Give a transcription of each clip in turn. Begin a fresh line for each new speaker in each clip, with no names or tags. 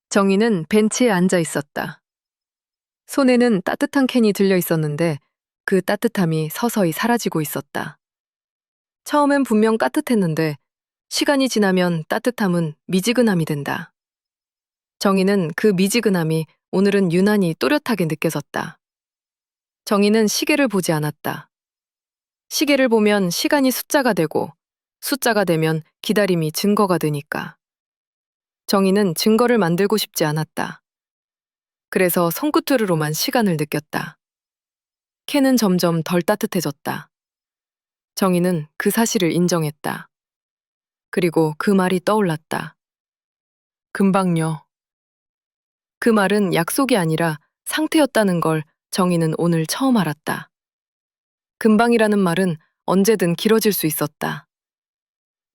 정희는 벤치에 앉아 있었다. 손에는 따뜻한 캔이 들려 있었는데 그 따뜻함이 서서히 사라지고 있었다. 처음엔 분명 따뜻했는데 시간이 지나면 따뜻함은 미지근함이 된다. 정희는 그 미지근함이 오늘은 유난히 또렷하게 느껴졌다. 정희는 시계를 보지 않았다. 시계를 보면 시간이 숫자가 되고 숫자가 되면 기다림이 증거가 되니까. 정희는 증거를 만들고 싶지 않았다. 그래서 손끝으로만 시간을 느꼈다. 캔은 점점 덜 따뜻해졌다. 정희는 그 사실을 인정했다. 그리고 그 말이 떠올랐다. 금방요. 그 말은 약속이 아니라 상태였다는 걸 정희는 오늘 처음 알았다. 금방이라는 말은 언제든 길어질 수 있었다.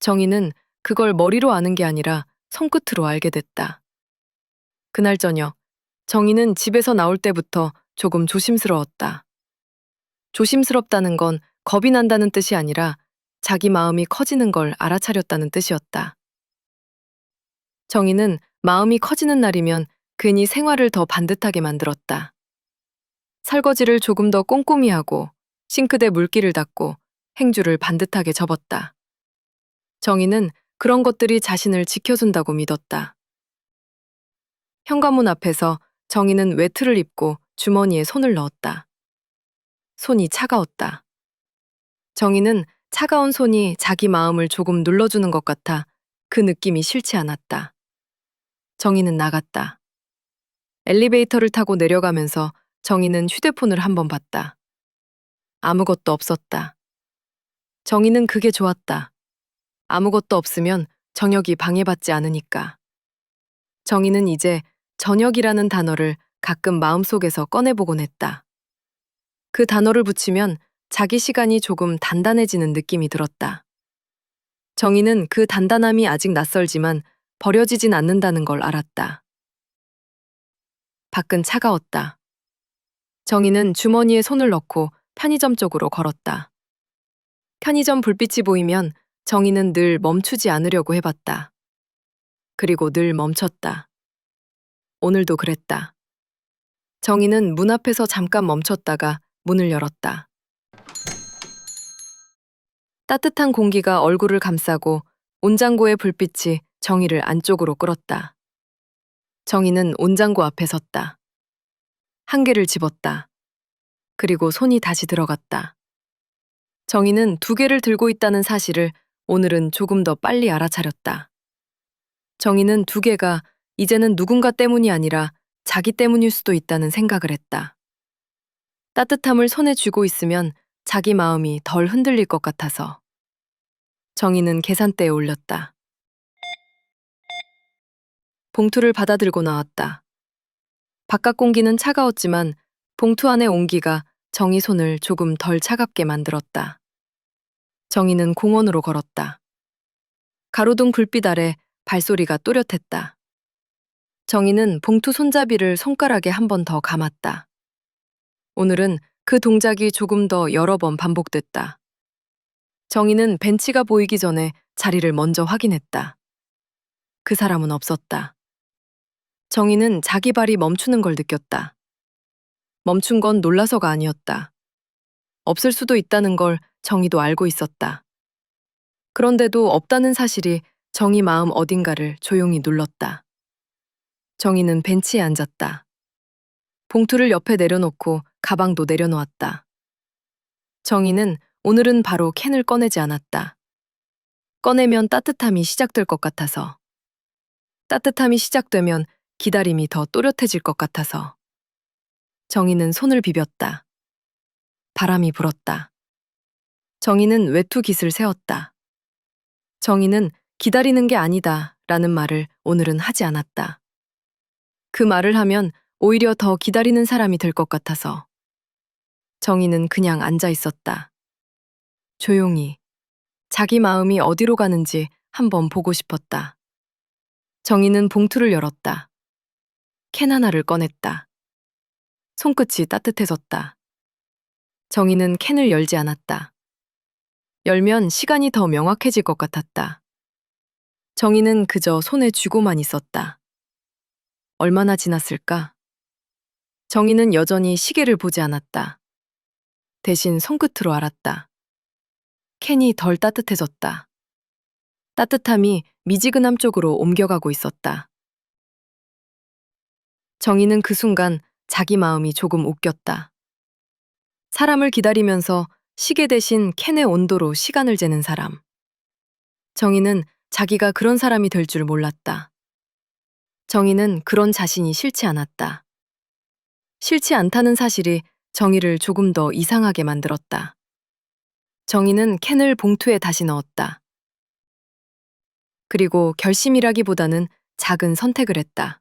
정희는 그걸 머리로 아는 게 아니라 손끝으로 알게 됐다. 그날 저녁, 정희는 집에서 나올 때부터 조금 조심스러웠다. 조심스럽다는 건 겁이 난다는 뜻이 아니라 자기 마음이 커지는 걸 알아차렸다는 뜻이었다. 정희는 마음이 커지는 날이면 괜히 생활을 더 반듯하게 만들었다. 설거지를 조금 더 꼼꼼히 하고 싱크대 물기를 닦고 행주를 반듯하게 접었다. 정희는 그런 것들이 자신을 지켜준다고 믿었다. 현관문 앞에서 정희는 외투를 입고 주머니에 손을 넣었다. 손이 차가웠다. 정희는 차가운 손이 자기 마음을 조금 눌러주는 것 같아 그 느낌이 싫지 않았다. 정희는 나갔다. 엘리베이터를 타고 내려가면서 정희는 휴대폰을 한번 봤다. 아무것도 없었다. 정희는 그게 좋았다. 아무것도 없으면 저녁이 방해받지 않으니까. 정희는 이제 저녁이라는 단어를 가끔 마음속에서 꺼내보곤 했다. 그 단어를 붙이면 자기 시간이 조금 단단해지는 느낌이 들었다. 정희는 그 단단함이 아직 낯설지만 버려지진 않는다는 걸 알았다. 밖은 차가웠다. 정희는 주머니에 손을 넣고 편의점 쪽으로 걸었다. 편의점 불빛이 보이면 정희는 늘 멈추지 않으려고 해봤다. 그리고 늘 멈췄다. 오늘도 그랬다. 정희는 문 앞에서 잠깐 멈췄다가 문을 열었다. 따뜻한 공기가 얼굴을 감싸고 온장고의 불빛이 정희를 안쪽으로 끌었다. 정희는 온장고 앞에 섰다. 한 개를 집었다. 그리고 손이 다시 들어갔다. 정희는 두 개를 들고 있다는 사실을 오늘은 조금 더 빨리 알아차렸다. 정희는 두 개가 이제는 누군가 때문이 아니라 자기 때문일 수도 있다는 생각을 했다. 따뜻함을 손에 쥐고 있으면 자기 마음이 덜 흔들릴 것 같아서. 정희는 계산대에 올렸다. 봉투를 받아 들고 나왔다. 바깥 공기는 차가웠지만 봉투 안의 온기가 정희 손을 조금 덜 차갑게 만들었다. 정희는 공원으로 걸었다. 가로등 불빛 아래 발소리가 또렷했다. 정희는 봉투 손잡이를 손가락에 한 번 더 감았다. 오늘은 그 동작이 조금 더 여러 번 반복됐다. 정희는 벤치가 보이기 전에 자리를 먼저 확인했다. 그 사람은 없었다. 정희는 자기 발이 멈추는 걸 느꼈다. 멈춘 건 놀라서가 아니었다. 없을 수도 있다는 걸 정희도 알고 있었다. 그런데도 없다는 사실이 정희 마음 어딘가를 조용히 눌렀다. 정희는 벤치에 앉았다. 봉투를 옆에 내려놓고 가방도 내려놓았다. 정희는 오늘은 바로 캔을 꺼내지 않았다. 꺼내면 따뜻함이 시작될 것 같아서. 따뜻함이 시작되면 기다림이 더 또렷해질 것 같아서. 정희는 손을 비볐다. 바람이 불었다. 정희는 외투 깃을 세웠다. 정희는 기다리는 게 아니다 라는 말을 오늘은 하지 않았다. 그 말을 하면 오히려 더 기다리는 사람이 될 것 같아서. 정희는 그냥 앉아 있었다. 조용히. 자기 마음이 어디로 가는지 한번 보고 싶었다. 정희는 봉투를 열었다. 캔 하나를 꺼냈다. 손끝이 따뜻해졌다. 정희는 캔을 열지 않았다. 열면 시간이 더 명확해질 것 같았다. 정희는 그저 손에 쥐고만 있었다. 얼마나 지났을까? 정희는 여전히 시계를 보지 않았다. 대신 손끝으로 알았다. 캔이 덜 따뜻해졌다. 따뜻함이 미지근함 쪽으로 옮겨가고 있었다. 정희는 그 순간 자기 마음이 조금 웃겼다. 사람을 기다리면서 시계 대신 캔의 온도로 시간을 재는 사람. 정희는 자기가 그런 사람이 될 줄 몰랐다. 정희는 그런 자신이 싫지 않았다. 싫지 않다는 사실이 정희를 조금 더 이상하게 만들었다. 정희는 캔을 봉투에 다시 넣었다. 그리고 결심이라기보다는 작은 선택을 했다.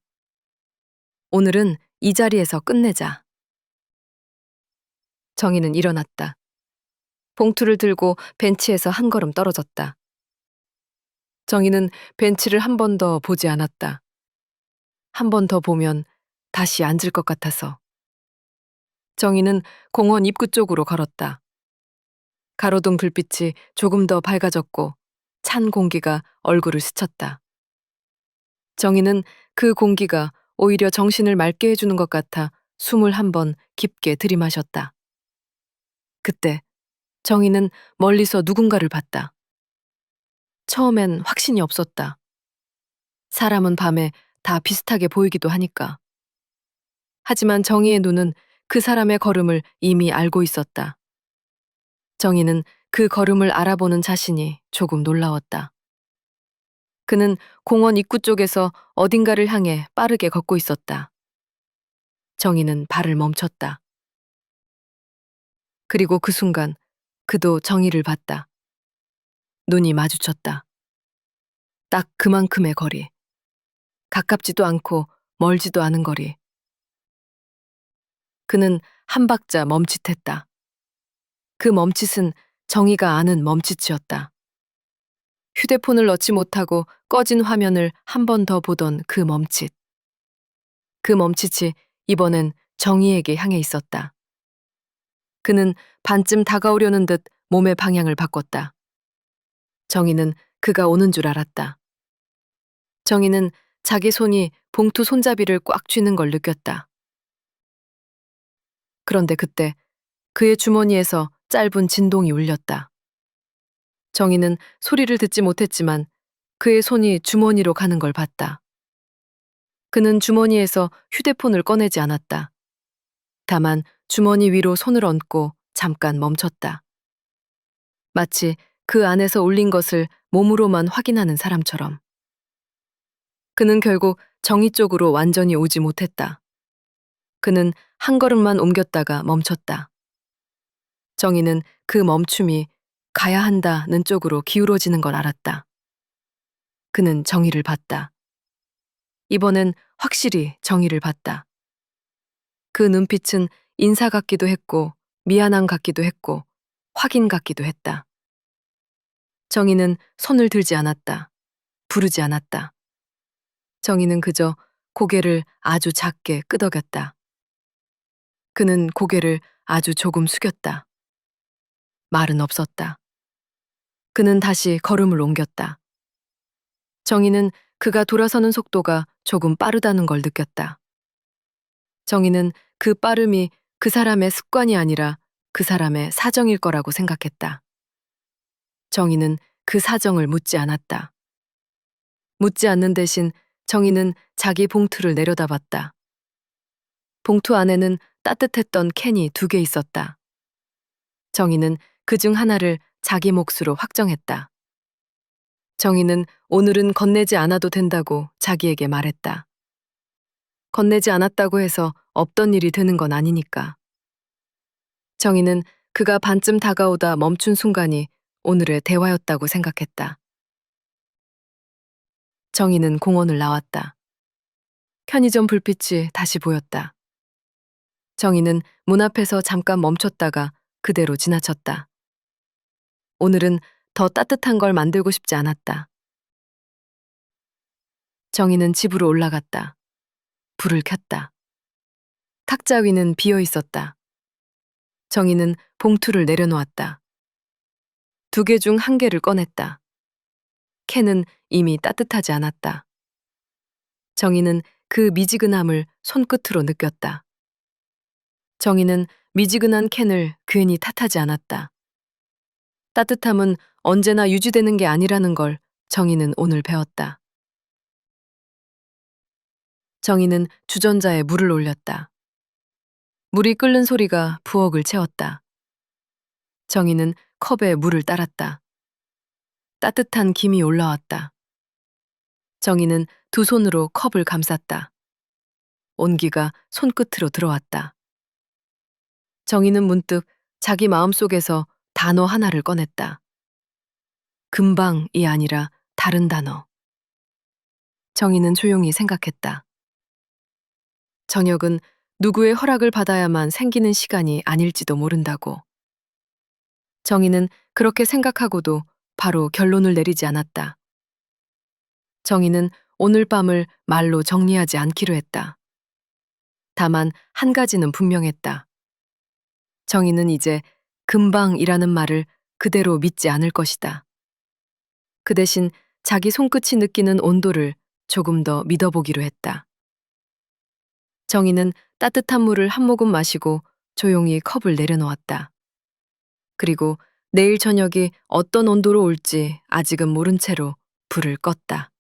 오늘은 이 자리에서 끝내자. 정희는 일어났다. 봉투를 들고 벤치에서 한 걸음 떨어졌다. 정희는 벤치를 한 번 더 보지 않았다. 한 번 더 보면 다시 앉을 것 같아서. 정희는 공원 입구 쪽으로 걸었다. 가로등 불빛이 조금 더 밝아졌고 찬 공기가 얼굴을 스쳤다. 정희는 그 공기가 오히려 정신을 맑게 해주는 것 같아 숨을 한 번 깊게 들이마셨다. 그때 정희는 멀리서 누군가를 봤다. 처음엔 확신이 없었다. 사람은 밤에 다 비슷하게 보이기도 하니까. 하지만 정희의 눈은 그 사람의 걸음을 이미 알고 있었다. 정희는 그 걸음을 알아보는 자신이 조금 놀라웠다. 그는 공원 입구 쪽에서 어딘가를 향해 빠르게 걷고 있었다. 정희는 발을 멈췄다. 그리고 그 순간 그도 정희를 봤다. 눈이 마주쳤다. 딱 그만큼의 거리. 가깝지도 않고 멀지도 않은 거리. 그는 한 박자 멈칫했다. 그 멈칫은 정희가 아는 멈칫이었다. 휴대폰을 넣지 못하고 꺼진 화면을 한 번 더 보던 그 멈칫. 그 멈칫이 이번엔 정희에게 향해 있었다. 그는 반쯤 다가오려는 듯 몸의 방향을 바꿨다. 정희는 그가 오는 줄 알았다. 정희는 자기 손이 봉투 손잡이를 꽉 쥐는 걸 느꼈다. 그런데 그때 그의 주머니에서 짧은 진동이 울렸다. 정희는 소리를 듣지 못했지만 그의 손이 주머니로 가는 걸 봤다. 그는 주머니에서 휴대폰을 꺼내지 않았다. 다만 주머니 위로 손을 얹고 잠깐 멈췄다. 마치 그 안에서 울린 것을 몸으로만 확인하는 사람처럼. 그는 결국 정희 쪽으로 완전히 오지 못했다. 그는 한 걸음만 옮겼다가 멈췄다. 정희는 그 멈춤이 가야 한다는 쪽으로 기울어지는 걸 알았다. 그는 정희를 봤다. 이번엔 확실히 정희를 봤다. 그 눈빛은 인사 같기도 했고 미안함 같기도 했고 확인 같기도 했다. 정희는 손을 들지 않았다. 부르지 않았다. 정희는 그저 고개를 아주 작게 끄덕였다. 그는 고개를 아주 조금 숙였다. 말은 없었다. 그는 다시 걸음을 옮겼다. 정희는 그가 돌아서는 속도가 조금 빠르다는 걸 느꼈다. 정희는 그 빠름이 그 사람의 습관이 아니라 그 사람의 사정일 거라고 생각했다. 정희는 그 사정을 묻지 않았다. 묻지 않는 대신 정희는 자기 봉투를 내려다봤다. 봉투 안에는 따뜻했던 캔이 2개 있었다. 정희는 그중 하나를 자기 몫으로 확정했다. 정희는 오늘은 건네지 않아도 된다고 자기에게 말했다. 건네지 않았다고 해서 없던 일이 되는 건 아니니까. 정희는 그가 반쯤 다가오다 멈춘 순간이 오늘의 대화였다고 생각했다. 정희는 공원을 나왔다. 편의점 불빛이 다시 보였다. 정희는 문 앞에서 잠깐 멈췄다가 그대로 지나쳤다. 오늘은 더 따뜻한 걸 만들고 싶지 않았다. 정희는 집으로 올라갔다. 불을 켰다. 탁자 위는 비어 있었다. 정희는 봉투를 내려놓았다. 2개 중 1개를 꺼냈다. 캔은 이미 따뜻하지 않았다. 정희는 그 미지근함을 손끝으로 느꼈다. 정희는 미지근한 캔을 괜히 탓하지 않았다. 따뜻함은 언제나 유지되는 게 아니라는 걸 정희는 오늘 배웠다. 정희는 주전자에 물을 올렸다. 물이 끓는 소리가 부엌을 채웠다. 정희는 컵에 물을 따랐다. 따뜻한 김이 올라왔다. 정희는 두 손으로 컵을 감쌌다. 온기가 손끝으로 들어왔다. 정희는 문득 자기 마음속에서 단어 하나를 꺼냈다. 금방이 아니라 다른 단어. 정희는 조용히 생각했다. 저녁은 누구의 허락을 받아야만 생기는 시간이 아닐지도 모른다고. 정희는 그렇게 생각하고도 바로 결론을 내리지 않았다. 정희는 오늘 밤을 말로 정리하지 않기로 했다. 다만 한 가지는 분명했다. 정희는 이제 금방이라는 말을 그대로 믿지 않을 것이다. 그 대신 자기 손끝이 느끼는 온도를 조금 더 믿어보기로 했다. 정희는 따뜻한 물을 한 모금 마시고 조용히 컵을 내려놓았다. 그리고 내일 저녁이 어떤 온도로 올지 아직은 모른 채로 불을 껐다.